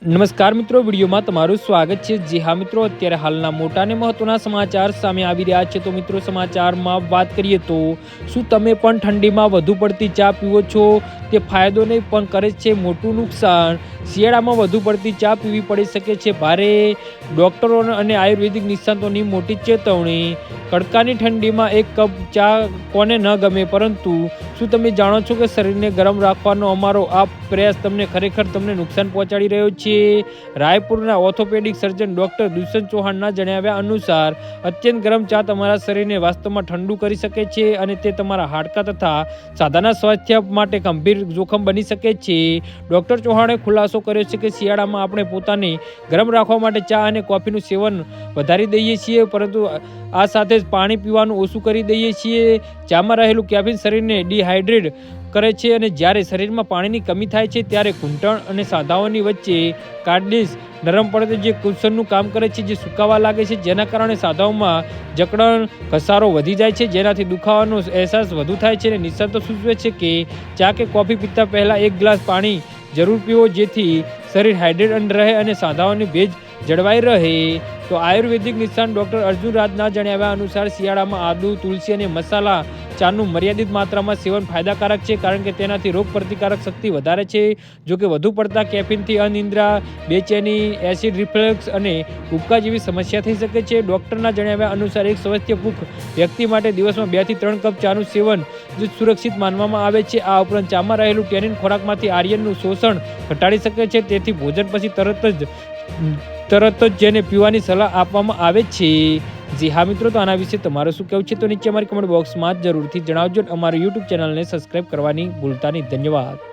નમસ્કાર મિત્રો, વિડીયોમાં તમારું સ્વાગત છે। જી હા મિત્રો, અત્યારે હાલના મોટા અને મહત્વના સમાચાર સામે આવી રહ્યા છે। તો મિત્રો, સમાચારમાં વાત કરીએ તો શું તમે પણ ઠંડીમાં વધુ પડતી ચા પીવો છો? તે ફાયદો નહીં પણ કરે છે મોટું નુકસાન। શિયાળામાં વધુ પડતી ચા પીવી પડી શકે છે ભારે। ડોક્ટરો અને આયુર્વેદિક નિષ્ણાતોની મોટી ચેતવણી। કડકાની ઠંડીમાં એક કપ ચા કોને ન ગમે, પરંતુ શું તમે જાણો છો કે શરીરને ગરમ રાખવાનો અમારો આ પ્રયાસ ખરેખર તમને નુકસાન પહોંચાડી રહ્યો છે? રાયપુરના ઓર્થોપેડિક સર્જન ડોક્ટર દુષ્યંત ચૌહાણના જણાવ્યા અનુસાર અત્યંત ગરમ ચા તમારા શરીરને વાસ્તવમાં ઠંડુ કરી શકે છે અને તે તમારા હાડકાં તથા સાંધાના સ્વાસ્થ્ય માટે ગંભીર જોખમ બની શકે છે। ડોક્ટર ચૌહાણે ખુલાસો કર્યો છે કે શિયાળામાં આપણે પોતાને ગરમ રાખવા માટે ચા અને કોફીનું સેવન વધારી દઈએ છીએ, પરંતુ આ સાથે જ પાણી પીવાનું ઓછું કરી દઈએ છીએ। ચામાં રહેલું કેફીન શરીરને ડિહાઇડ્રેટ કરે છે અને જ્યારે શરીરમાં પાણીની કમી થાય છે ત્યારે ઘૂંટણ અને સાંધાઓની વચ્ચે કાર્ટિલેજ નરમ પડે જે કુશનનું કામ કરે છે, જે સુકાવા લાગે છે, જેના કારણે સાંધાઓમાં જકડન ઘસારો વધી જાય છે, જેનાથી દુખાવાનો અહેસાસ વધુ થાય છે। અને નિષ્ણાતો સૂચવે છે કે ચા કે કોફી પીતા પહેલા એક ગ્લાસ પાણી જરૂર પીવો, જેથી શરીર હાઇડ્રેટ રહે અને સાંધાઓની ભેજ જળવાઈ રહે। તો આયુર્વેદિક નિષ્ણાત ડોક્ટર અર્જુન રાજના જણાવ્યા અનુસાર શિયાળામાં આદુ, તુલસી અને મસાલા ચાનું મર્યાદિત માત્રામાં સેવન ફાયદાકારક છે, કારણ કે તેનાથી રોગ પ્રતિકારક શક્તિ વધારે છે। જોકે વધુ પડતા કેફીનથી અનિદ્રા, બેચેની, એસિડ રિફ્લક્સ અને ઉબકા જેવી સમસ્યા થઈ શકે છે। ડોક્ટરના જણાવ્યા અનુસાર એક સ્વસ્થ ભૂખ વ્યક્તિ માટે દિવસમાં 2 થી 3 કપ ચાનું સેવન જ સુરક્ષિત માનવામાં આવે છે। આ ઉપરાંત ચામાં રહેલું ટેનિન ખોરાકમાંથી આયર્નનું શોષણ ઘટાડી શકે છે, તેથી ભોજન પછી તરત જ જેને પીવાની સલાહ આપવામાં આવે છે। જી હા મિત્રો, તો આના વિશે તમારું શું કહેવું છે તો નીચે અમારી કમેન્ટ બોક્સમાં જરૂરથી જણાવજો। અમારી યુટ્યુબ ચેનલને સબસ્ક્રાઈબ કરવાની ભૂલતા નહીં। ધન્યવાદ।